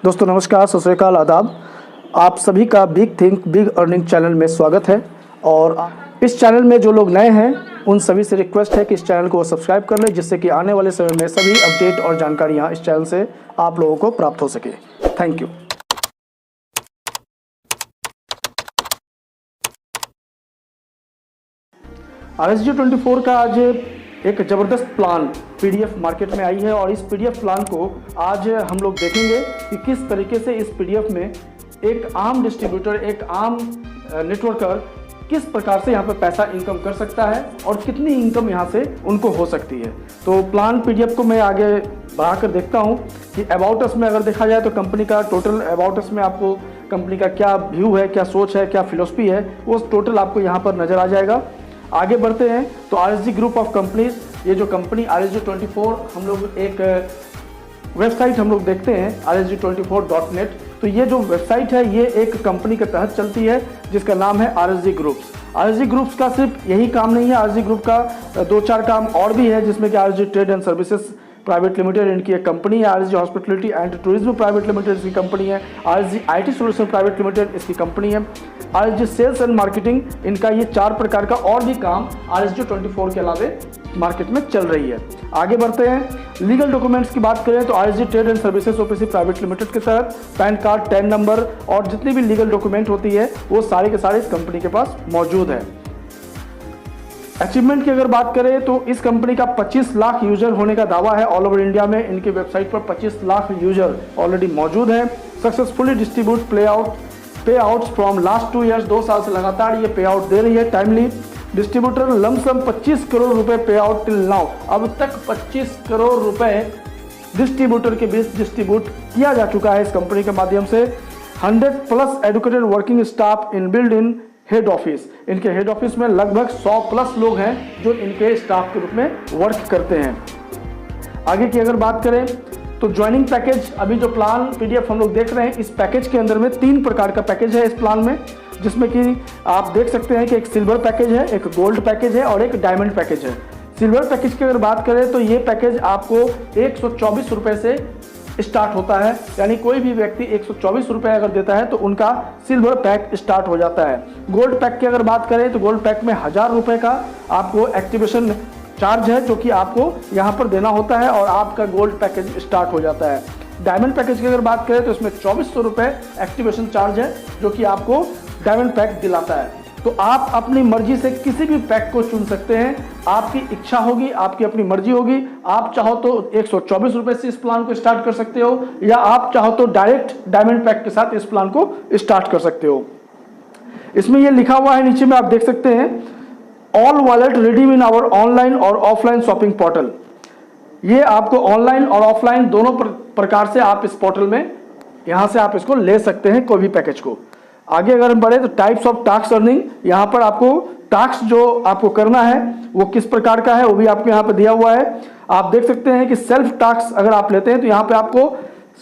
दोस्तों नमस्कार, सत श्री अकाल, आदाब। आप सभी का big think big earning channel में स्वागत है। और इस चैनल में जो लोग नए हैं उन सभी से रिक्वेस्ट है कि इस चैनल को सब्सक्राइब कर लें, जिससे कि आने वाले समय में सभी अपडेट और जानकारियाँ इस चैनल से आप लोगों को प्राप्त हो सके। Thank you. RSG24 का आज एक ज़बरदस्त प्लान PDF मार्केट में आई है और इस PDF प्लान को आज हम लोग देखेंगे कि किस तरीके से इस PDF में एक आम डिस्ट्रीब्यूटर, एक आम नेटवर्कर किस प्रकार से यहाँ पर पैसा इनकम कर सकता है और कितनी इनकम यहाँ से उनको हो सकती है। तो प्लान PDF को मैं आगे बढ़ाकर देखता हूँ कि अबाउट अस में अगर देखा जाए तो कंपनी का टोटल अबाउट अस में आपको कंपनी का क्या व्यू है, क्या सोच है, क्या फिलोसफी है, वो टोटल आपको यहाँ पर नज़र आ जाएगा। आगे बढ़ते हैं तो RSG ग्रुप ऑफ कंपनीज, ये जो कंपनी RSG24, हम लोग एक वेबसाइट हम लोग देखते हैं rsg24.net। तो ये जो वेबसाइट है ये एक कंपनी के तहत चलती है जिसका नाम है RSG ग्रुप्स। RSG ग्रुप्स का सिर्फ यही काम नहीं है, RSG ग्रुप का 2-4 काम और भी है, जिसमें कि RSG trade and services private limited इनकी एक कंपनी है, RSG hospitality and tourism private limited इसकी कंपनी है, RSG IT solution private limited इसकी कंपनी है, RSG सेल्स एंड मार्केटिंग, इनका ये 4 प्रकार का और भी काम RSG24 के अलावे मार्केट में चल रही है। आगे बढ़ते हैं। लीगल डॉक्यूमेंट्स की बात करें तो RSG trade and services OPC private limited के तहत पैन कार्ड, 10 नंबर और जितनी भी लीगल डॉक्यूमेंट होती है वो सारे के सारे इस कंपनी के पास मौजूद है। अचीवमेंट की अगर बात करें तो इस कंपनी का 25 लाख यूजर होने का दावा है। ऑल ओवर इंडिया में इनकी वेबसाइट पर 25 लाख यूजर ऑलरेडी मौजूद है। सक्सेसफुली डिस्ट्रीब्यूट पे आउट्स फ्रॉम लास्ट 2 ईयर्स, 2 साल से लगातार ये पे आउट दे रही है टाइमली। डिस्ट्रीब्यूटर लमसम 25 करोड़ रुपए पे आउट टिल नाउ, अब तक 25 करोड़ रुपए डिस्ट्रीब्यूटर के बीच डिस्ट्रीब्यूट किया जा चुका है इस कंपनी के माध्यम से। 100+ educated working staff in build in head office, इनके हेड ऑफिस में लगभग 100+ लोग हैं जो इनके स्टाफ के रूप में वर्क करते हैं। आगे की अगर बात करें तो ज्वाइनिंग पैकेज, अभी जो प्लान PDF हम लोग देख रहे हैं, इस पैकेज के अंदर में 3 प्रकार का पैकेज है इस प्लान में, जिसमें कि आप देख सकते हैं कि एक सिल्वर पैकेज है, एक गोल्ड पैकेज है और एक डायमंड पैकेज है। सिल्वर पैकेज की अगर बात करें तो ये पैकेज आपको 124 रुपये से स्टार्ट होता है, यानी कोई भी व्यक्ति 124 रुपये अगर देता है तो उनका सिल्वर पैक स्टार्ट हो जाता है। गोल्ड पैक की अगर बात करें तो गोल्ड पैक में 1000 रुपये का आपको एक्टिवेशन चार्ज है जो कि आपको यहाँ पर देना होता है और आपका गोल्ड पैकेज स्टार्ट हो जाता है। डायमंड पैकेज की अगर बात करें तो इसमें 2400 रुपये एक्टिवेशन चार्ज है जो कि आपको डायमंड पैक दिलाता है। तो आप अपनी मर्जी से किसी भी पैक को चुन सकते हैं, आपकी इच्छा होगी, आपकी अपनी मर्जी होगी। आप चाहो तो 124 रुपये से इस प्लान को स्टार्ट कर सकते हो, या आप चाहो तो डायरेक्ट डायमंड पैक के साथ इस प्लान को स्टार्ट कर सकते हो। इसमें यह लिखा हुआ है नीचे में, आप देख सकते हैं, all wallet redeem in our online और ऑफलाइन शॉपिंग पोर्टल। ये आपको ऑनलाइन और ऑफलाइन दोनों प्रकार से आप इस पोर्टल में यहां से आप इसको ले सकते हैं, कोई भी पैकेज को। आगे अगर हम बढ़े तो टाइप्स ऑफ टास्क अर्निंग, यहाँ पर आपको टास्क जो आपको करना है वो किस प्रकार का है वो भी आपको यहाँ पर दिया हुआ है। आप देख सकते हैं कि सेल्फ टास्क अगर आप लेते हैं तो यहाँ पे आपको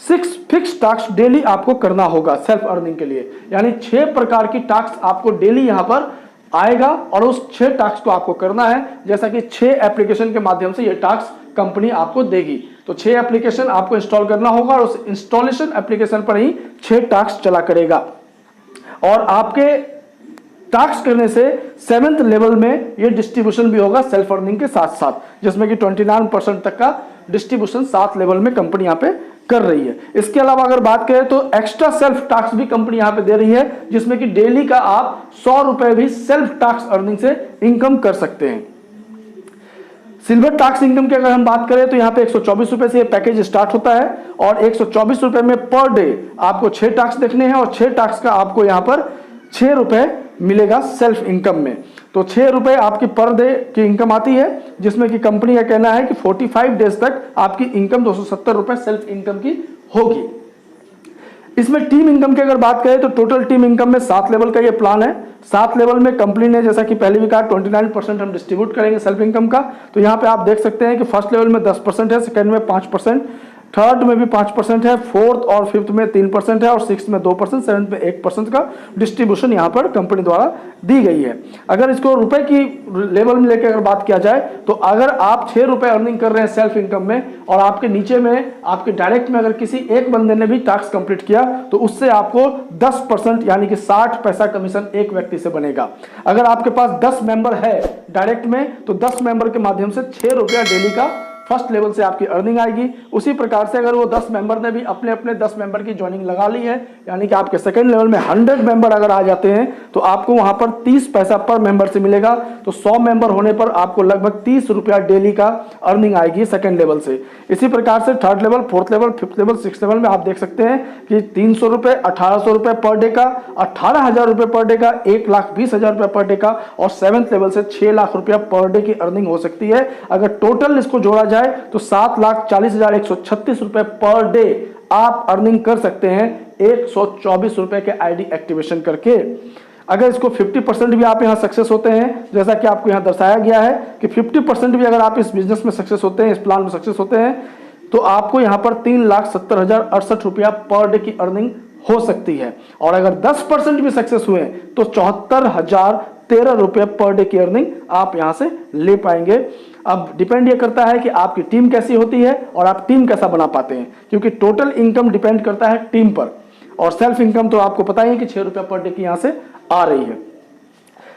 6 फिक्स टास्क डेली आपको करना होगा सेल्फ अर्निंग के लिए, यानी 6 प्रकार की टास्क आपको डेली यहाँ पर आएगा और उस 6 टास्क को आपको करना है। जैसा कि 6 एप्लीकेशन के माध्यम से ये टास्क कंपनी आपको देगी, तो 6 एप्लीकेशन आपको इंस्टॉल करना होगा और उस इंस्टॉलेशन एप्लीकेशन पर ही 6 टास्क चला करेगा। और आपके टास्क करने से 7th लेवल में ये डिस्ट्रीब्यूशन भी होगा सेल्फ अर्निंग के साथ साथ, जिसमें कि 29% तक का डिस्ट्रीब्यूशन 7 लेवल में कंपनी यहाँ पे कर रही है। इसके अलावा अगर बात करें तो एक्स्ट्रा सेल्फ टास्क भी कंपनी यहाँ पे दे रही है, जिसमें कि डेली का आप 100 रुपए भी सेल्फ टास्क अर्निंग से इनकम कर सकते हैं। सिल्वर टास्क इनकम की अगर हम बात करें तो यहाँ पे 124 रुपए से ये पैकेज स्टार्ट होता है और 124 रुपए में पर डे आपको 6 टास्क देखने हैं और 6 टास्क का आपको यहाँ पर 6 रुपए मिलेगा सेल्फ इनकम में। तो 6 रुपए आपकी पर डे की इनकम आती है, जिसमें कि कंपनी का कहना है कि 45 डेज तक आपकी इनकम 270 रुपए सेल्फ इनकम की होगी। इसमें टीम इनकम की अगर बात करें तो टोटल टीम इनकम में 7 लेवल का ये प्लान है। 7 लेवल में कंपनी ने, जैसा कि पहले भी कहा, 29% हम डिस्ट्रीब्यूट करेंगे सेल्फ इनकम का। तो यहाँ पे आप देख सकते हैं कि फर्स्ट लेवल में 10% है, सेकंड में 5%, थर्ड में भी 5% है, फोर्थ और फिफ्थ में 3% है, और सिक्स में 2%, सेवन्थ में 1% का डिस्ट्रीब्यूशन यहाँ पर कंपनी द्वारा दी गई है। अगर इसको रुपए की लेवल में लेकर अगर बात किया जाए तो अगर आप 6 रुपए अर्निंग कर रहे हैं सेल्फ इनकम में, और आपके नीचे में आपके डायरेक्ट में अगर किसी एक बंदे ने भी टास्क कंप्लीट किया तो उससे आपको 10% यानी कि 60 पैसा कमीशन एक व्यक्ति से बनेगा। अगर आपके पास 10 मेंबर है डायरेक्ट में तो 10 मेंबर के माध्यम से 6 रुपया डेली का फर्स्ट लेवल से आपकी अर्निंग आएगी। उसी प्रकार से अगर वो 10 मेंबर ने भी अपने अपने 10 मेंबर की ज्वाइनिंग लगा ली है, यानी कि आपके सेकंड लेवल में 100 मेंबर अगर आ जाते हैं तो आपको वहां पर 30 पैसा पर मेंबर से मिलेगा। तो 100 मेंबर होने पर आपको लगभग 30 रुपया डेली का अर्निंग आएगी सेकंड लेवल से। इसी प्रकार से third level, fourth level, fifth level, six level में आप देख सकते हैं कि 300 रुपए, 1800 रुपए पर डे का, 18,000 रुपए पर डे का, 1,20,000 रुपए पर डे का, और सेवंथ लेवल से 6 लाख रुपया पर डे की अर्निंग हो सकती है। अगर टोटल इसको जोड़ा जाए तो 7,40,136 रुपए पर डे आप अर्निंग कर सकते हैं 124 रुपए के आईडी एक्टिवेशन करके। अगर इसको 50% भी आप यहां सक्सेस होते हैं, जैसा कि आपको यहां दर्शाया गया है कि 50% भी अगर आप इस बिजनेस में सक्सेस होते हैं, इस प्लान में सक्सेस होते हैं, तो आपको यहां पर 3,70,068 रुपया पर डे की अर्निंग हो सकती है। और अगर 10% भी सक्सेस हुए तो 74,013 रुपये पर डे की अर्निंग आप यहां से ले पाएंगे। अब डिपेंड ये करता है कि आपकी टीम कैसी होती है और आप टीम कैसा बना पाते हैं, क्योंकि टोटल इनकम डिपेंड करता है टीम पर, और सेल्फ इनकम तो आपको पता ही है कि 6 रुपये पर डे की यहां से आ रही है।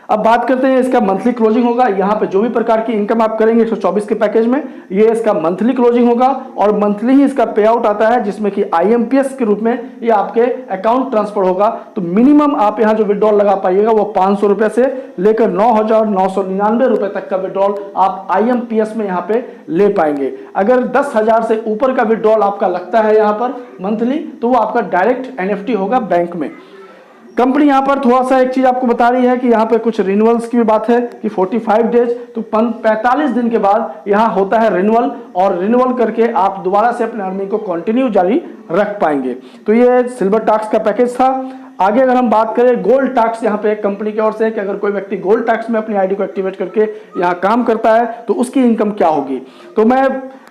अब बात करते हैं इसका मंथली क्लोजिंग होगा। यहाँ पे जो भी प्रकार की इनकम आप करेंगे 124 के पैकेज में, ये इसका मंथली क्लोजिंग होगा, और मंथली ही इसका पे आउट आता है, जिसमें कि IMPS के रूप में ये आपके अकाउंट ट्रांसफर होगा। तो मिनिमम आप यहाँ जो विड्रॉल लगा पाइएगा वो 500 रुपए से लेकर 9,999 रुपए तक का विड्रॉल आप IMPS में यहाँ पे ले पाएंगे। अगर 10,000 से ऊपर का विड्रॉल आपका लगता है यहाँ पर मंथली, तो वो आपका डायरेक्ट NFT होगा बैंक में। कंपनी यहाँ पर थोड़ा सा एक चीज आपको बता रही है कि यहाँ पे कुछ रिन्यूअल्स की भी बात है कि 45 डेज, तो 45 दिन के बाद यहाँ होता है रिन्यूअल, और रिन्यूअल करके आप दोबारा से अपने अर्निंग को कंटिन्यू जारी रख पाएंगे। तो ये सिल्वर टास्क का पैकेज था। आगे अगर हम बात करें गोल्ड टास्क, यहाँ पे कंपनी की ओर से कि अगर कोई व्यक्ति गोल्ड टास्क में अपनी आईडी को एक्टिवेट करके यहाँ काम करता है तो उसकी इनकम क्या होगी। तो मैं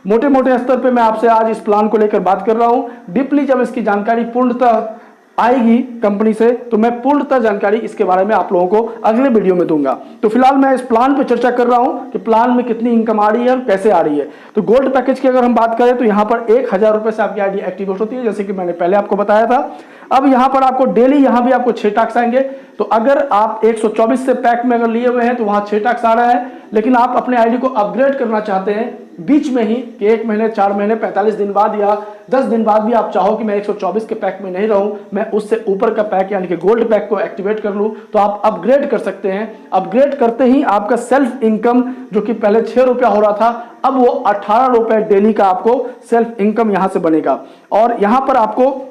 मोटे मोटे स्तर पे मैं आपसे आज इस प्लान को लेकर बात कर रहा हूँ। डीपली जब इसकी जानकारी पूर्णतः आएगी कंपनी से तो मैं पूर्णतः जानकारी इसके बारे में आप लोगों को अगले वीडियो में दूंगा। तो फिलहाल मैं इस प्लान पे चर्चा कर रहा हूं कि प्लान में कितनी इनकम आ रही है और कैसे आ रही है। तो गोल्ड पैकेज की अगर हम बात करें तो यहां पर 1,000 रुपए से आपकी आईडी एक्टिवेट होती है, जैसे कि मैंने पहले आपको बताया था। अब यहां पर आपको डेली यहां भी आपको 6 टास्क आएंगे। तो अगर आप 124 से पैक में अगर लिए हुए हैं तो वहां 6 टास्क आ रहा है, लेकिन आप अपने आईडी को अपग्रेड करना चाहते हैं बीच में ही कि 1 महीने, 4 महीने, 45 दिन बाद या 10 दिन बाद भी आप चाहो कि मैं 124 के पैक में नहीं रहूं, मैं उससे ऊपर का पैक यानी कि गोल्ड पैक को एक्टिवेट कर लूं, तो आप अपग्रेड कर सकते हैं। अपग्रेड करते ही आपका सेल्फ इनकम जो कि पहले 6 रुपया हो रहा था, अब वो 18 रुपए डेली का आपको सेल्फ इनकम यहां से बनेगा। और यहां पर आपको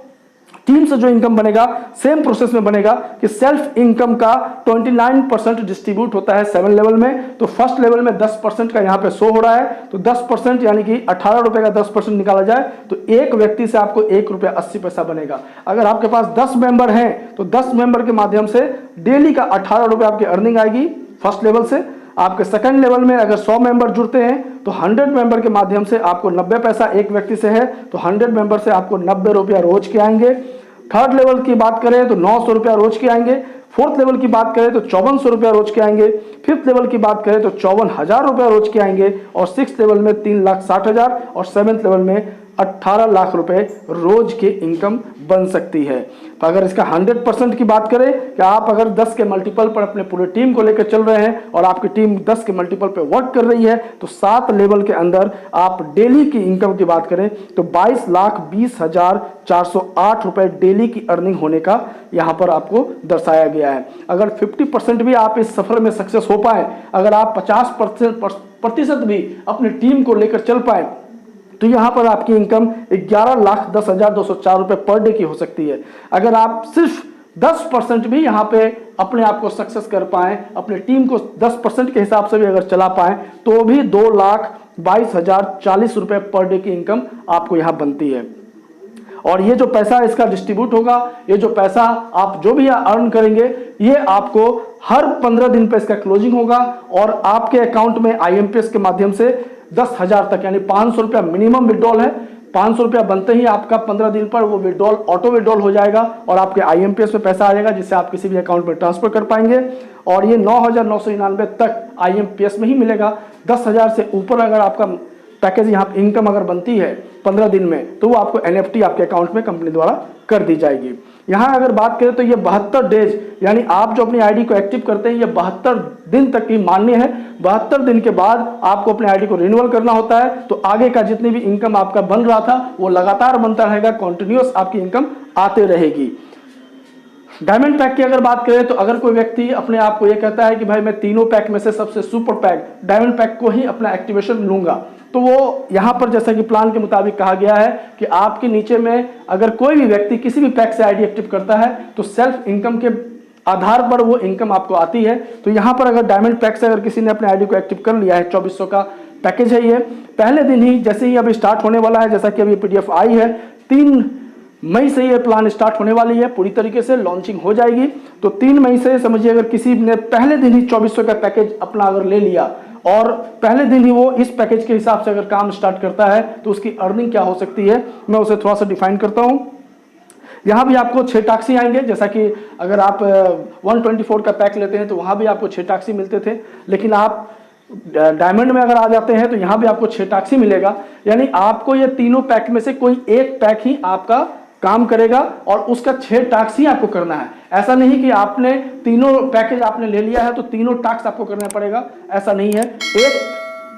टीम से जो इनकम बनेगा सेम प्रोसेस में बनेगा कि सेल्फ इनकम का 29% डिस्ट्रीब्यूट होता है 7 लेवल में। तो फर्स्ट लेवल में 10% का यहाँ पे शो हो रहा है, तो 10% यानी कि 18 रुपए का 10% निकाला जाए तो एक व्यक्ति से आपको 1 रुपया 80 पैसा बनेगा। अगर आपके पास 10 मेंबर हैं तो 10 मेंबर के माध्यम से डेली का 18 रुपए आपकी अर्निंग आएगी फर्स्ट लेवल से। आपके सेकंड लेवल में अगर 100 मेंबर जुड़ते हैं तो 100 मेंबर के माध्यम से आपको 90 पैसा एक व्यक्ति से है, तो 100 मेंबर से आपको 90 रुपया रोज के आएंगे। थर्ड लेवल की बात करें तो 900 रुपया रोज के आएंगे। फोर्थ लेवल की बात करें तो 5400 रुपया रोज के आएंगे। फिफ्थ लेवल की बात करें तो 54,000 रुपया रोज के आएंगे। और सिक्स लेवल में 3,60,000 और सेवेंथ लेवल में 18 लाख रुपए रोज की इनकम बन सकती है। तो अगर इसका 100% की बात करें कि आप अगर 10 के मल्टीपल पर अपने पूरे टीम को लेकर चल रहे हैं और आपकी टीम 10 के मल्टीपल पे वर्क कर रही है, तो 7 लेवल के अंदर आप डेली की इनकम की बात करें तो 22,20,408 रुपए डेली की अर्निंग होने का यहां पर आपको दर्शाया गया है। अगर 50% भी आप इस सफर में सक्सेस हो पाए, अगर आप 50% भी अपनी टीम को लेकर चल पाए, तो यहां पर आपकी इनकम 11,10,204 रुपए पर डे की हो सकती है। अगर आप सिर्फ 10% भी यहां पे अपने आप को सक्सेस कर पाए, अपने टीम को 10% के हिसाब से भी अगर चला पाए, तो भी 2,22,040 रुपए पर डे की इनकम आपको यहां बनती है। और ये जो पैसा इसका डिस्ट्रीब्यूट होगा, ये जो पैसा आप जो भी अर्न करेंगे, ये आपको हर 15 दिन पे इसका क्लोजिंग होगा और आपके अकाउंट में IMPS के माध्यम से 10,000 तक यानी 500 रुपया मिनिमम विड्रॉल है। 500 रुपया बनते ही आपका 15 दिन पर वो विड्रॉल ऑटो विड्रॉल हो जाएगा और आपके IMPS में पैसा आ जाएगा, जिससे आप किसी भी अकाउंट में ट्रांसफर कर पाएंगे। और ये 9,999 तक IMPS में ही मिलेगा। 10,000 से ऊपर अगर आपका पैकेज यहाँ इनकम अगर बनती है 15 दिन में, तो वो आपको NFT आपके अकाउंट में कंपनी द्वारा कर दी जाएगी। यहाँ अगर बात करें तो ये 72 डेज, यानी आप जो अपनी आईडी को एक्टिव करते हैं ये 72 दिन तक की मान्य है। 72 दिन के बाद आपको अपने आईडी को रिन्यूअल करना होता है, तो आगे का जितनी भी इनकम आपका बन रहा था वो लगातार बनता रहेगा, कॉन्टिन्यूअस आपकी इनकम आते रहेगी। डायमंड पैक की अगर बात करें तो अगर कोई व्यक्ति अपने आप को ये कहता है कि भाई मैं तीनों पैक में से सबसे सुपर पैक डायमंड पैक को ही अपना एक्टिवेशन लूंगा, तो वो यहाँ पर जैसा कि प्लान के मुताबिक कहा गया है कि आपके नीचे में अगर कोई भी व्यक्ति किसी भी पैक से आईडी एक्टिव करता है तो सेल्फ इनकम के आधार पर वो इनकम आपको आती है। तो यहाँ पर अगर डायमंड पैक से अगर किसी ने अपने आईडी को एक्टिव कर लिया है, 2400 का पैकेज है ये, पहले दिन ही जैसे ही अभी स्टार्ट होने वाला है, जैसा कि अभी PDF आई है, 3 मई से ये प्लान स्टार्ट होने वाली है, पूरी तरीके से लॉन्चिंग हो जाएगी। तो 3 मई से समझिए अगर किसी ने पहले दिन ही 2400 का पैकेज अपना अगर ले लिया और पहले दिन ही वो इस पैकेज के हिसाब से अगर काम स्टार्ट करता है तो उसकी अर्निंग क्या हो सकती है, मैं उसे थोड़ा सा डिफाइन करता हूं। यहाँ भी आपको 6 टैक्सी आएंगे, जैसा कि अगर आप 124 का पैक लेते हैं तो वहाँ भी आपको 6 टैक्सी मिलते थे, लेकिन आप डायमंड में अगर आ जाते हैं तो यहाँ भी आपको 6 टैक्सी मिलेगा। यानी आपको ये तीनों पैक में से कोई एक पैक ही आपका काम करेगा और उसका 6 टास्क ही आपको करना है। ऐसा नहीं कि आपने तीनों पैकेज आपने ले लिया है तो तीनों टास्क आपको करना पड़ेगा, ऐसा नहीं है। एक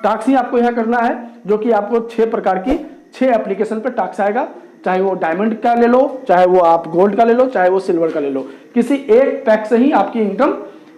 टास्क ही आपको यह करना है जो कि आपको 6 प्रकार की 6 एप्लीकेशन पे टास्क आएगा, चाहे वो डायमंड का ले लो, चाहे वो आप गोल्ड का ले लो, चाहे वो सिल्वर का ले लो, किसी एक पैक से ही आपकी इनकम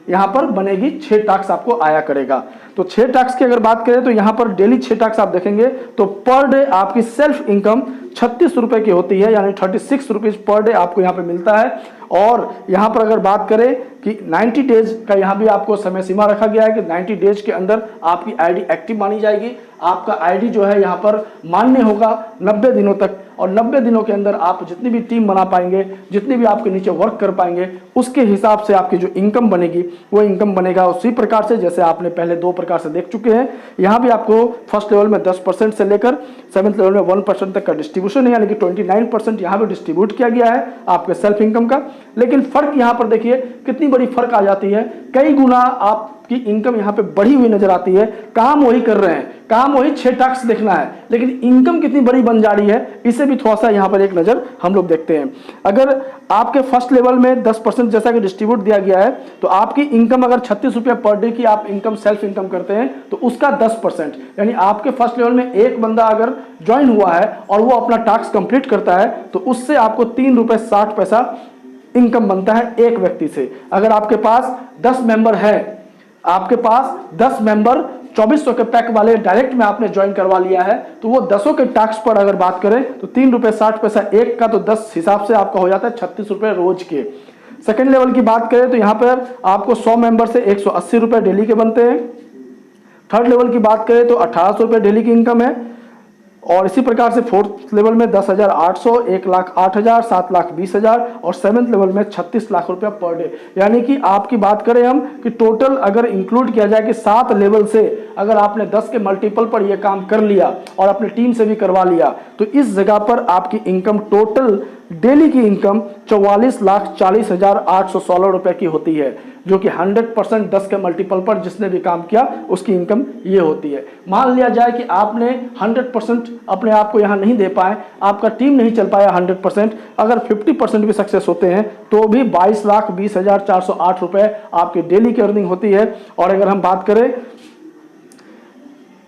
यहाँ पर बनेगी। 6 टास्क आपको आया करेगा। तो 6 टास्क की अगर बात करें तो यहाँ पर डेली 6 टास्क आप देखेंगे तो पर डे आपकी सेल्फ इनकम 36 रुपए की होती है, यानी 36 रुपीज पर डे आपको यहाँ पे मिलता है। और यहाँ पर अगर बात करें कि 90 डेज का यहाँ भी आपको समय सीमा रखा गया है कि 90 डेज के अंदर आपकी आईडी एक्टिव मानी जाएगी। आपका आईडी जो है यहाँ पर मान्य होगा 90 दिनों तक, और 90 दिनों के अंदर आप जितनी भी टीम बना पाएंगे, जितनी भी आपके नीचे वर्क कर पाएंगे, उसके हिसाब से आपकी जो इनकम बनेगी वो इनकम बनेगा उसी प्रकार से जैसे आपने पहले 2 प्रकार से देख चुके हैं। यहाँ भी आपको फर्स्ट लेवल में 10% से लेकर 7th लेवल में 1% तक का डिस्ट्रीब्यूशन है, यानी कि 29% यहाँ भी डिस्ट्रीब्यूट किया गया है आपके सेल्फ इनकम का। लेकिन फर्क यहाँ पर देखिए कितनी बड़ी फर्क आ जाती है, कई गुना आपकी इनकम यहाँ पे बढ़ी हुई नजर आती है। काम वही कर रहे हैं, काम वही 6 टास्क देखना है, लेकिन इनकम कितनी बड़ी बन जा रही है, इसे भी थोड़ा सा यहाँ पर एक नजर हम लोग देखते हैं। अगर आपके फर्स्ट लेवल में 10% जैसा कि डिस्ट्रीब्यूट दिया गया है, तो आपकी इनकम अगर 36 रुपया पर डे की आप इनकम सेल्फ इनकम करते हैं तो उसका 10%, यानी आपके फर्स्ट लेवल में एक बंदा अगर ज्वाइन हुआ है और वो अपना टास्क कंप्लीट करता है तो उससे आपको 3 रुपये 60 पैसा इनकम बनता है एक व्यक्ति से। अगर आपके पास 10 मेंबर है, आपके पास 10 मेंबर 2400 के पैक वाले डायरेक्ट में आपने ज्वाइन करवा लिया है, तो वो 10 के टास्क पर अगर बात करें तो 3 रुपये 60 पैसा एक का, तो 10 हिसाब से आपका हो जाता है 36 रुपये रोज के। सेकेंड लेवल की बात करें तो यहाँ पर आपको 100 मेंबर से 180 रुपये डेली के बनते हैं। थर्ड लेवल की बात करें तो 1800 रुपये डेली की इनकम है। और इसी प्रकार से फोर्थ लेवल में 10,800, 1,08,000, 7,20,000 और 7th लेवल में 36 लाख रुपया पर डे। यानी कि आपकी बात करें हम कि टोटल अगर इंक्लूड किया जाए कि 7 लेवल से अगर आपने 10 के मल्टीपल पर यह काम कर लिया और अपनी टीम से भी करवा लिया, तो इस जगह पर आपकी इनकम टोटल डेली की इनकम 44,40,816 रुपए की होती है, जो कि 100% 10 के मल्टीपल पर जिसने भी काम किया उसकी इनकम ये होती है। मान लिया जाए कि आपने 100% अपने आप को यहाँ नहीं दे पाए, आपका टीम नहीं चल पाया 100%, अगर 50% भी सक्सेस होते हैं तो भी 22,20,408 रुपए आपकी डेली की अर्निंग होती है। और अगर हम बात करें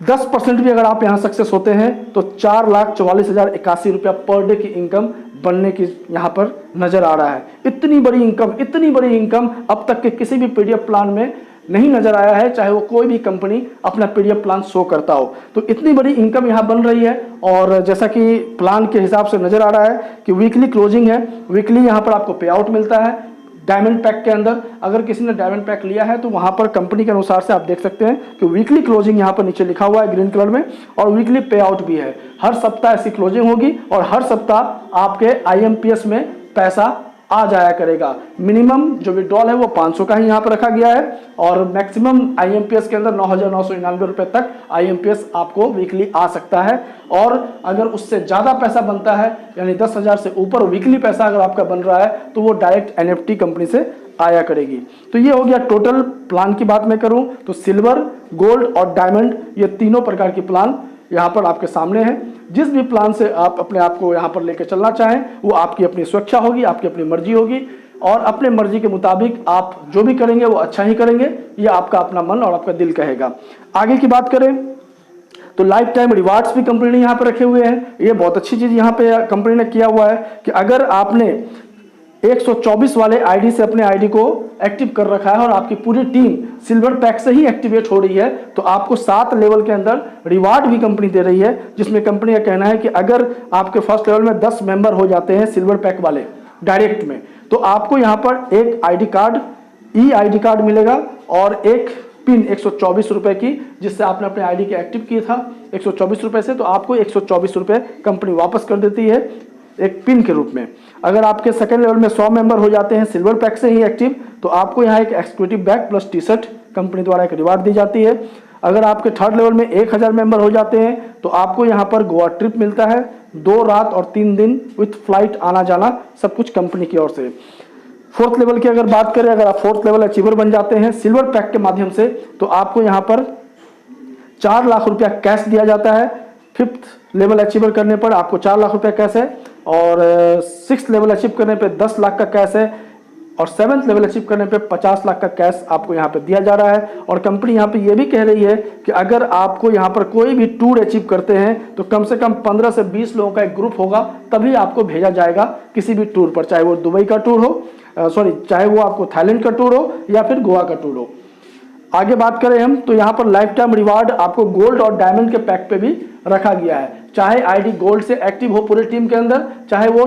10% भी अगर आप यहाँ सक्सेस होते हैं तो 4,44,081 रुपया पर डे की इनकम बनने की यहाँ पर नजर आ रहा है। इतनी बड़ी इनकम अब तक के किसी भी पीडीएफ प्लान में नहीं नजर आया है, चाहे वो कोई भी कंपनी अपना पीडीएफ प्लान शो करता हो। तो इतनी बड़ी इनकम यहाँ बन रही है। और जैसा कि प्लान के हिसाब से नजर आ रहा है कि वीकली क्लोजिंग है, वीकली यहाँ पर आपको पे आउट मिलता है। डायमंड पैक के अंदर अगर किसी ने डायमंड पैक लिया है तो वहां पर कंपनी के अनुसार से आप देख सकते हैं कि वीकली क्लोजिंग यहां पर नीचे लिखा हुआ है ग्रीन कलर में, और वीकली पे आउट भी है। हर सप्ताह ऐसी क्लोजिंग होगी और हर सप्ताह आपके IMPS में पैसा आ जाया करेगा। मिनिमम जो विड्रॉल है वो 500 का ही यहाँ पर रखा गया है और मैक्सिमम IMPS के अंदर 9,999 रुपये तक IMPS आपको वीकली आ सकता है। और अगर उससे ज़्यादा पैसा बनता है यानी 10,000 से ऊपर वीकली पैसा अगर आपका बन रहा है तो वो डायरेक्ट NFT कंपनी से आया करेगी। तो ये हो गया टोटल प्लान की बात मैं करूं तो सिल्वर, गोल्ड और डायमंड ये तीनों प्रकार की प्लान यहाँ पर आपके सामने हैं। जिस भी प्लान से आप अपने आप को यहाँ पर लेकर चलना चाहें वो आपकी अपनी स्वेच्छा होगी, आपकी अपनी मर्जी होगी और अपने मर्जी के मुताबिक आप जो भी करेंगे वो अच्छा ही करेंगे, ये आपका अपना मन और आपका दिल कहेगा। आगे की बात करें तो लाइफ टाइम रिवार्ड्स भी कंपनी ने यहाँ पर रखे हुए हैं। ये बहुत अच्छी चीज़ यहाँ पे कंपनी ने किया हुआ है कि अगर आपने 124 वाले आईडी से अपने आईडी को एक्टिव कर रखा है और आपकी पूरी टीम सिल्वर पैक से ही एक्टिवेट हो रही है तो आपको 7 लेवल के अंदर रिवार्ड भी कंपनी दे रही है, जिसमें कंपनी का कहना है कि अगर आपके फर्स्ट लेवल में 10 मेंबर हो जाते हैं सिल्वर पैक वाले डायरेक्ट में तो आपको यहाँ पर एक आईडी कार्ड, ई-आईडी कार्ड मिलेगा और एक पिन 124 रुपए की, जिससे आपने अपने आईडी के एक्टिव किया था 124 रुपए से, तो आपको 124 रुपए कंपनी वापस कर देती है एक पिन के रूप में। अगर आपके सेकेंड लेवल में 100 मेंबर हो जाते हैं सिल्वर पैक से ही एक्टिव तो आपको यहाँ एक exclusive bag plus T-shirt company द्वारा एक रिवार्ड दी जाती है। अगर आपके थर्ड लेवल में 1000 मेंबर हो जाते हैं तो आपको यहाँ पर गोवा ट्रिप मिलता है, 2 रात और 3 दिन विथ फ्लाइट आना जाना सब कुछ कंपनी की ओर से। फोर्थ लेवल की अगर बात करें, अगर आप फोर्थ लेवल अचीवर बन जाते हैं सिल्वर पैक के माध्यम से तो आपको यहाँ पर 4 लाख रुपया कैश दिया जाता है। फिफ्थ लेवल अचीवर करने पर आपको 4 लाख रुपया कैश है और 6th लेवल अचीव करने पे 10 लाख का कैश है और 7th लेवल अचीव करने पे 50 लाख का कैश आपको यहाँ पे दिया जा रहा है। और कंपनी यहाँ पे ये भी कह रही है कि अगर आपको यहाँ पर कोई भी टूर अचीव करते हैं तो कम से कम 15 से 20 लोगों का एक ग्रुप होगा तभी आपको भेजा जाएगा किसी भी टूर पर, चाहे वो दुबई का टूर हो चाहे वो आपको थाईलैंड का टूर हो या फिर गोवा का टूर हो। आगे बात करें हम तो यहाँ पर लाइफ टाइम रिवार्ड आपको गोल्ड और डायमंड के पैक पे भी रखा गया है, चाहे आईडी गोल्ड से एक्टिव हो पूरे टीम के अंदर, चाहे वो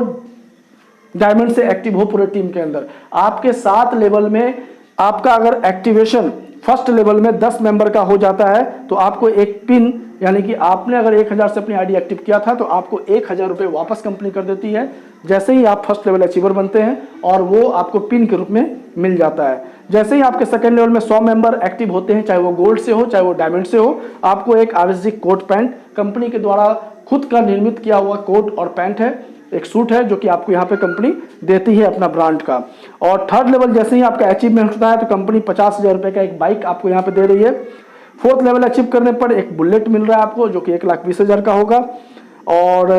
डायमंड से एक्टिव हो पूरे टीम के अंदर। आपके 7 लेवल में आपका अगर एक्टिवेशन फर्स्ट लेवल में 10 मेंबर का हो जाता है तो आपको एक पिन, यानी कि आपने अगर 1000 से अपनी आईडी एक्टिव किया था तो आपको 1000 रुपये वापस कंपनी कर देती है जैसे ही आप फर्स्ट लेवल अचीवर बनते हैं और वो आपको पिन के रूप में मिल जाता है। जैसे ही आपके सेकेंड लेवल में 100 मेंबर एक्टिव होते हैं, चाहे वो गोल्ड से हो चाहे वो डायमंड से हो, आपको एक RSG कोट पैंट कंपनी के द्वारा खुद का निर्मित किया हुआ कोट और पैंट है, एक सूट है जो कि आपको यहाँ पे कंपनी देती है अपना ब्रांड का। और थर्ड लेवल जैसे ही आपका अचीवमेंट होता है तो कंपनी 50,000 रुपये का एक बाइक आपको यहाँ पे दे रही है। फोर्थ लेवल अचीव करने पर एक बुलेट मिल रहा है आपको जो कि 1,20,000 का होगा। और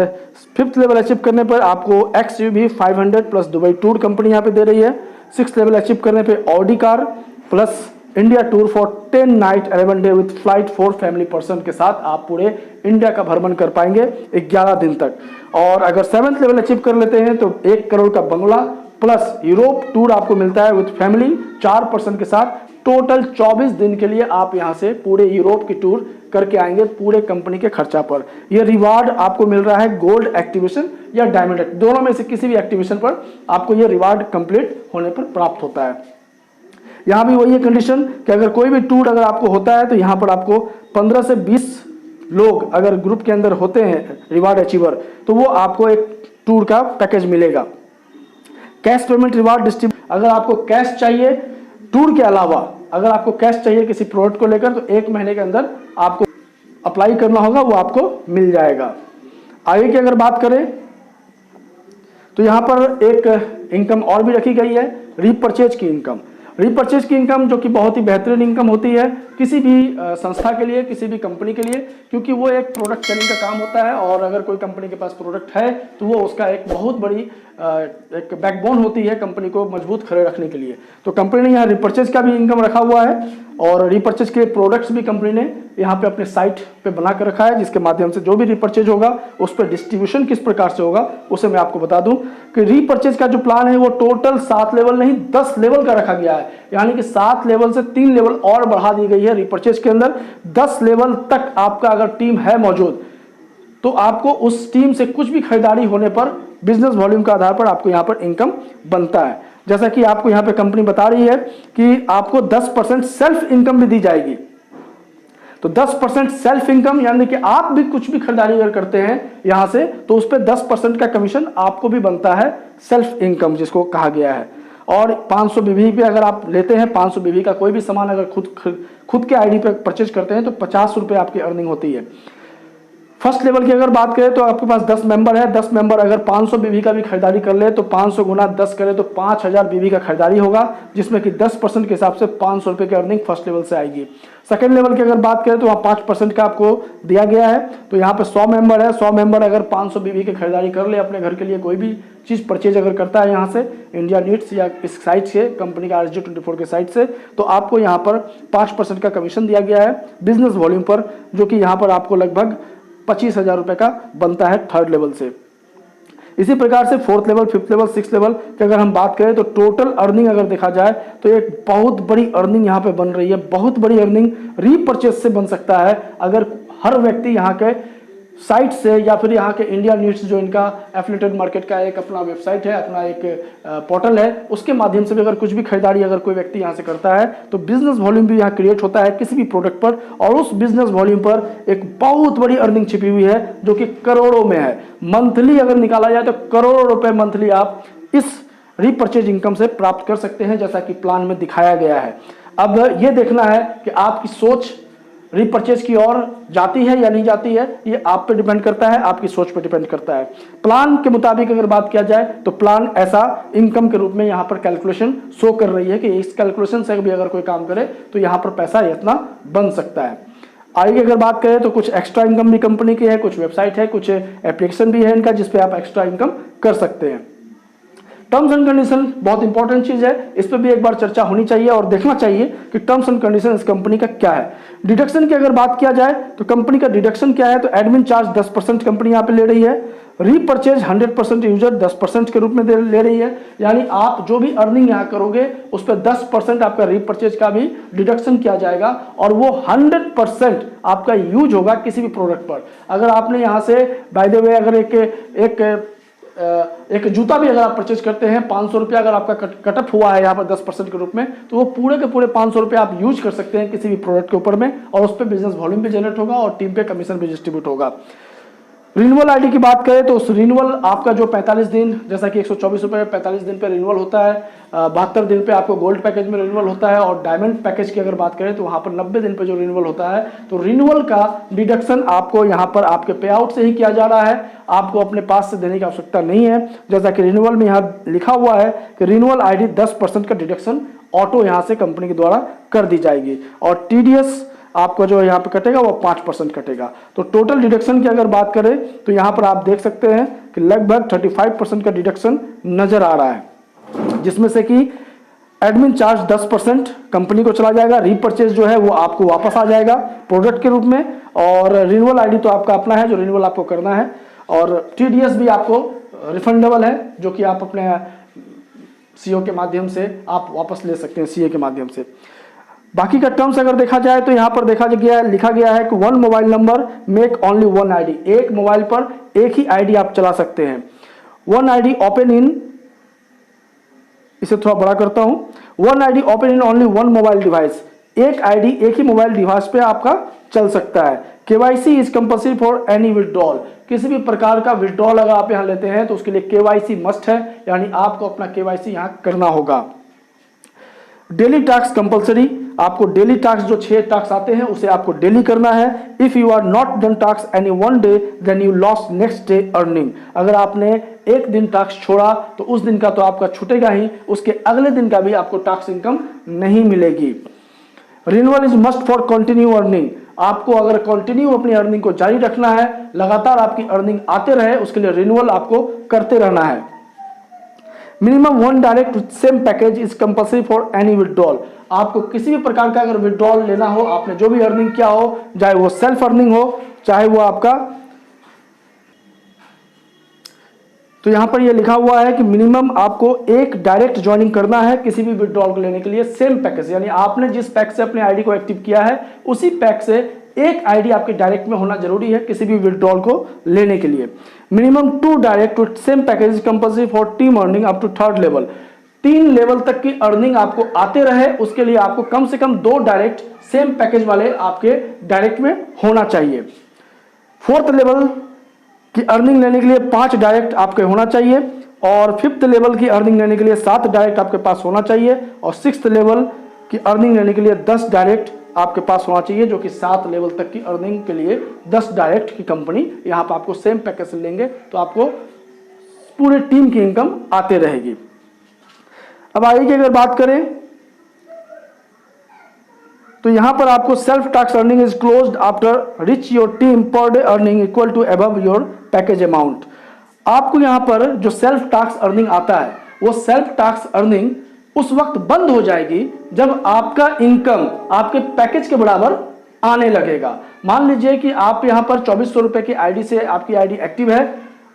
फिफ्थ लेवल अचीव करने पर आपको XUV 500 plus Dubai tour company यहाँ पे दे रही है। 6th लेवल अचीव करने पे Audi car plus India tour for 10 night 11 day with flight 4 family person के साथ आप पूरे इंडिया का भ्रमण कर पाएंगे 11 दिन तक। और अगर 7th लेवल अचीव कर लेते हैं तो 1 करोड़ का बंगला प्लस यूरोप टूर आपको मिलता है विथ फैमिली 4 पर्सन के साथ। टोटल 24 दिन के लिए आप यहाँ से पूरे यूरोप की टूर करके आएंगे पूरे कंपनी के खर्चा पर। यह रिवार्ड आपको मिल रहा है गोल्ड एक्टिवेशन या डायमंड, दोनों में से किसी भी एक्टिवेशन पर आपको यह रिवार्ड कंप्लीट होने पर प्राप्त होता है। यहाँ भी वही है कंडीशन कि अगर कोई भी टूर अगर आपको होता है तो यहाँ पर आपको 15 से 20 लोग अगर ग्रुप के अंदर होते हैं रिवार्ड अचीवर तो वो आपको एक टूर का पैकेज मिलेगा। कैश पेमेंट रिवार्ड डिस्ट्रीब्यूट, अगर आपको कैश चाहिए टूर के अलावा, अगर आपको कैश चाहिए किसी प्रोडक्ट को लेकर तो 1 महीने के अंदर आपको अप्लाई करना होगा, वो आपको मिल जाएगा। आगे की अगर बात करें तो यहाँ पर एक इनकम और भी रखी गई है, रीपरचेज की इनकम। रीपरचेज की इनकम जो कि बहुत ही बेहतरीन इनकम होती है किसी भी संस्था के लिए, किसी भी कंपनी के लिए, क्योंकि वो एक प्रोडक्ट सेलिंग का काम होता है और अगर कोई कंपनी के पास प्रोडक्ट है तो वो उसका एक बहुत बड़ी एक बैकबोन होती है कंपनी को मजबूत खड़े रखने के लिए। तो कंपनी ने यहाँ रीपरचेज का भी इनकम रखा हुआ है और रीपरचेज के प्रोडक्ट्स भी कंपनी ने यहाँ पे अपने साइट पे बना कर रखा है, जिसके माध्यम से जो भी रीपरचेज होगा उस पर डिस्ट्रीब्यूशन किस प्रकार से होगा उसे मैं आपको बता दूं कि रीपरचेज का जो प्लान है वो टोटल 7 लेवल नहीं 10 लेवल का रखा गया है, यानी कि 7 लेवल से 3 लेवल और बढ़ा दी गई है रीपरचेज के अंदर। 10 लेवल तक आपका अगर टीम है मौजूद तो आपको उस टीम से कुछ भी खरीदारी होने पर बिजनेस वॉल्यूम के आधार पर आपको यहाँ पर इनकम बनता है। जैसा कि आपको यहाँ पे कंपनी बता रही है कि आपको 10% सेल्फ इनकम भी दी जाएगी। तो तो 10% सेल्फ इनकम, यानी कि आप भी कुछ भी खरीदारी अगर करते हैं यहां से तो उस पर 10% का कमीशन आपको भी बनता है, सेल्फ इनकम जिसको कहा गया है। और 500 बीवी पे अगर आप लेते हैं, 500 बीवी का कोई भी सामान अगर खुद के आईडी पे परचेज करते हैं तो 50 रुपये आपकी अर्निंग होती है। फर्स्ट लेवल की अगर बात करें तो आपके पास 10 मेंबर है, 10 मेंबर अगर 500 बीवी का भी खरीदारी कर ले तो 500 गुना 10 करें तो 5000 बीवी का खरीदारी होगा, जिसमें कि 10% के हिसाब से 500 रुपये की अर्निंग फर्स्ट लेवल से आएगी। सेकंड लेवल की अगर बात करें तो वहाँ 5% का आपको दिया गया है। तो यहाँ पे 100 मेंबर है, 100 मेंबर अगर 500 बीवी की खरीदारी कर ले अपने घर के लिए, कोई भी चीज़ परचेज अगर करता है यहाँ से इंडिया नीड्स या इस साइट से, कंपनी का RG24 के साइट से, तो आपको यहाँ पर 5% का कमीशन दिया गया है बिजनेस वॉल्यूम पर, जो कि यहाँ पर आपको लगभग 25,000 रुपये का बनता है थर्ड लेवल से। इसी प्रकार से fourth level, fifth level, six level की अगर हम बात करें तो टोटल अर्निंग अगर देखा जाए तो एक बहुत बड़ी अर्निंग यहाँ पे बन रही है। बहुत बड़ी अर्निंग रीपरचेज से बन सकता है अगर हर व्यक्ति यहाँ के साइट से या फिर यहाँ के इंडिया नीड्स जो इनका एफिलिएटेड मार्केट का एक अपना वेबसाइट है, अपना एक पोर्टल है, उसके माध्यम से भी अगर कुछ भी खरीदारी अगर कोई व्यक्ति यहाँ से करता है तो बिजनेस वॉल्यूम भी यहाँ क्रिएट होता है किसी भी प्रोडक्ट पर, और उस बिजनेस वॉल्यूम पर एक बहुत बड़ी अर्निंग छिपी हुई है जो कि करोड़ों में है। मंथली अगर निकाला जाए तो करोड़ों रुपए मंथली आप इस रीपरचेज इनकम से प्राप्त कर सकते हैं, जैसा कि प्लान में दिखाया गया है। अब ये देखना है कि आपकी सोच रीपरचेज की ओर जाती है या नहीं जाती है, ये आप पे डिपेंड करता है, आपकी सोच पे डिपेंड करता है। प्लान के मुताबिक अगर बात किया जाए तो प्लान ऐसा इनकम के रूप में यहाँ पर कैलकुलेशन शो कर रही है कि इस कैलकुलेशन से भी अगर कोई काम करे तो यहाँ पर पैसा इतना बन सकता है। आगे अगर बात करें तो कुछ एक्स्ट्रा इनकम भी कंपनी की है, कुछ वेबसाइट है, कुछ एप्लीकेशन भी है इनका जिसपे आप एक्स्ट्रा इनकम कर सकते हैं। टर्म्स एंड कंडीशन बहुत इंपॉर्टेंट चीज है, इस पर भी एक बार चर्चा होनी चाहिए और देखना चाहिए कि टर्म्स एंड कंडीशन इस कंपनी का क्या है। डिडक्शन की अगर बात किया जाए तो कंपनी का डिडक्शन क्या है, तो एडमिन चार्ज 10% कंपनी यहाँ पे ले रही है, रीपरचेज 100% यूजर 10% के रूप में ले रही है, यानी आप जो भी अर्निंग यहाँ करोगे उस पर 10% आपका रीपरचेज का भी डिडक्शन किया जाएगा और वो 100% आपका यूज होगा किसी भी प्रोडक्ट पर। अगर आपने यहाँ से बाय द वे अगर एक जूता भी अगर आप परचेज करते हैं 500 रुपया अगर आपका कटअप हुआ है यहाँ पर 10% के रूप में, तो वो पूरे के पूरे 500 रुपये आप यूज कर सकते हैं किसी भी प्रोडक्ट के ऊपर में, और उस पर बिजनेस वॉल्यूम भी जनरेट होगा और टीम पे कमीशन भी डिस्ट्रीब्यूट होगा। रिन्यूअल आईडी की बात करें तो उस रिन्यूअल आपका जो 45 दिन, जैसा कि 124 रुपये 45 दिन पे रिन्यूअल होता है, 72 दिन पे आपको गोल्ड पैकेज में रिन्यूअल होता है, और डायमंड पैकेज की अगर बात करें तो वहाँ पर 90 दिन पे जो रिन्यूअल होता है, तो रिन्यूअल का डिडक्शन आपको यहाँ पर आपके पे आउट से ही किया जा रहा है, आपको अपने पास से देने की आवश्यकता नहीं है। जैसा कि रिन्यूअल में यहाँ लिखा हुआ है कि रिन्यूअल आईडी 10% का डिडक्शन ऑटो यहाँ से कंपनी के द्वारा कर दी जाएगी, और TDS आपको जो यहाँ पे कटेगा वो 5% कटेगा। तो टोटल डिडक्शन की अगर बात करें तो यहाँ पर आप देख सकते हैं कि लगभग 35% का डिडक्शन नजर आ रहा है, जिसमें से कि एडमिन चार्ज 10% कंपनी को चला जाएगा, रीपरचेज जो है वो आपको वापस आ जाएगा प्रोडक्ट के रूप में, और रिन्यूअल आईडी तो आपका अपना है जो रिन्यूअल आपको करना है, और TDS भी आपको रिफंडेबल है जो कि आप अपने CEO के माध्यम से आप वापस ले सकते हैं, CA के माध्यम से। बाकी का टर्म्स अगर देखा जाए तो यहाँ पर लिखा गया है कि 1 mobile number make only 1 ID, एक मोबाइल पर एक ही आईडी आप चला सकते हैं। 1 आईडी ओपन इन, इसे थोड़ा बड़ा करता हूं, 1 ID open in only 1 mobile device, एक आईडी एक ही मोबाइल डिवाइस पे आपका चल सकता है। KYC is compulsory for any withdrawal, किसी भी प्रकार का विड्रॉल अगर आप यहाँ लेते हैं तो उसके लिए KYC मस्ट है, यानी आपको अपना KYC यहाँ करना होगा। डेली टास्क कंपल्सरी, आपको डेली टास्क जो 6 टास्क आते हैं उसे आपको डेली करना है। If you are not done task any one day then you loss next day earning, अगर आपने एक दिन टास्क छोड़ा तो उस दिन का तो आपका छूटेगा ही, उसके अगले दिन का भी आपको टास्क इनकम नहीं मिलेगी। Renewal is must for continue earning, आपको अगर कंटिन्यू अपनी अर्निंग को जारी रखना है, लगातार आपकी अर्निंग आते रहे, उसके लिए रिन्यूअल आपको करते रहना है। Minimum 1 direct same package is compulsory for any withdrawal, आपको किसी भी प्रकार का अगर विड्रॉल लेना हो, आपने जो भी अर्निंग किया हो, चाहे वो सेल्फ अर्निंग हो चाहे वो आपका, तो यहां पर ये लिखा हुआ है कि मिनिमम आपको एक डायरेक्ट ज्वाइनिंग करना है किसी भी विड्रॉल को लेने के लिए, सेम पैकेज, यानी आपने जिस पैक से अपने आईडी को एक्टिव किया है उसी पैक से एक आईडी आपके डायरेक्ट में होना जरूरी है किसी भी विड्रॉल को लेने के लिए। Minimum 2 direct to same package compulsory for team earning up to 3rd level, 3 level तक की अर्निंग आपको आते रहे, उसके लिए आपको कम से कम 2 डायरेक्ट सेम पैकेज वाले आपके डायरेक्ट में होना चाहिए। 4th लेवल की अर्निंग लेने के लिए 5 डायरेक्ट आपके होना चाहिए, और 5th लेवल की अर्निंग लेने के लिए 7 डायरेक्ट आपके पास होना चाहिए, और 6th लेवल की अर्निंग लेने के लिए 10 डायरेक्ट आपके पास होना चाहिए, जो कि 7 लेवल तक की अर्निंग के लिए 10 डायरेक्ट की कंपनी यहां पर आपको सेम पैकेज से लेंगे तो आपको पूरे टीम की इनकम आते रहेगी। अब आगे की अगर बात करें तो यहां पर आपको self tax earning is closed after reach your team per day earning equal to above your package amount. आपको यहां पर जो सेल्फ टैक्स अर्निंग आता है वो सेल्फ टैक्स अर्निंग उस वक्त बंद हो जाएगी जब आपका इनकम आपके पैकेज के बराबर आने लगेगा। मान लीजिए कि आप यहां पर 2400 रुपए की आईडी से आपकी आईडी एक्टिव है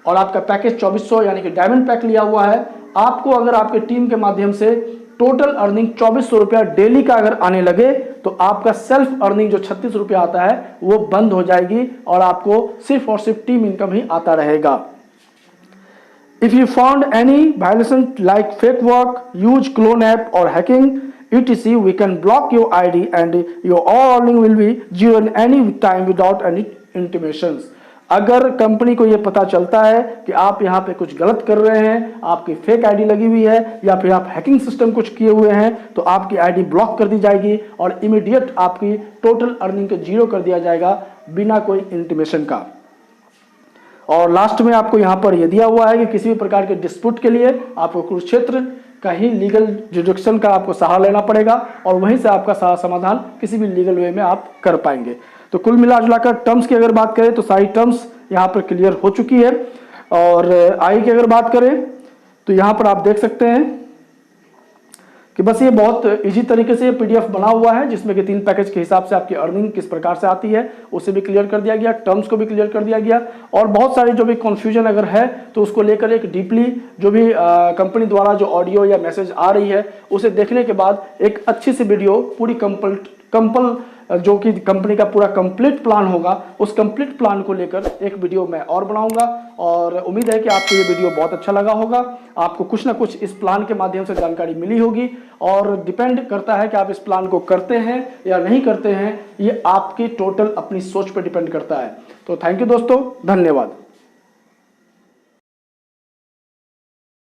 और आपका पैकेज 2400 यानी कि डायमंड पैक लिया हुआ है। आपको अगर आपके टीम के माध्यम से टोटल अर्निंग 2400 रुपया डेली का अगर आने लगे तो आपका सेल्फ अर्निंग जो 36 रुपया आता है वो बंद हो जाएगी और आपको सिर्फ और सिर्फ टीम इनकम ही आता रहेगा। If you found any violation like fake work, use clone app or hacking, etc., we can block your ID and your all earning will be zero in any time without any intimations. अगर company को यह पता चलता है कि आप यहाँ पे कुछ गलत कर रहे हैं, आपकी फेक आईडी लगी हुई है या फिर आप हैकिंग सिस्टम कुछ किए हुए हैं, तो आपकी आईडी ब्लॉक कर दी जाएगी और इमीडिएट आपकी टोटल अर्निंग को जीरो कर दिया जाएगा बिना कोई इंटीमेशन का। और लास्ट में आपको यहाँ पर यह दिया हुआ है कि किसी भी प्रकार के डिस्प्यूट के लिए आपको कुरुक्षेत्र का ही लीगल जुडिक्शन का आपको सहारा लेना पड़ेगा और वहीं से आपका सारा समाधान किसी भी लीगल वे में आप कर पाएंगे। तो कुल मिलाजुलाकर टर्म्स की अगर बात करें तो सारी टर्म्स यहाँ पर क्लियर हो चुकी है। और आई की अगर बात करें तो यहाँ पर आप देख सकते हैं कि बस ये बहुत इजी तरीके से पीडीएफ बना हुआ है जिसमें कि 3 पैकेज के हिसाब से आपकी अर्निंग किस प्रकार से आती है उसे भी क्लियर कर दिया गया, टर्म्स को भी क्लियर कर दिया गया और बहुत सारी जो भी कंफ्यूजन अगर है तो उसको लेकर एक डीपली जो भी कंपनी द्वारा जो ऑडियो या मैसेज आ रही है उसे देखने के बाद एक अच्छी सी वीडियो पूरी जो कि कंपनी का पूरा कंप्लीट प्लान होगा उस कंप्लीट प्लान को लेकर एक वीडियो मैं और बनाऊंगा और उम्मीद है कि आपको ये वीडियो बहुत अच्छा लगा होगा। आपको कुछ ना कुछ इस प्लान के माध्यम से जानकारी मिली होगी और डिपेंड करता है कि आप इस प्लान को करते हैं या नहीं करते हैं, ये आपकी टोटल अपनी सोच पर डिपेंड करता है। तो थैंक यू दोस्तों, धन्यवाद।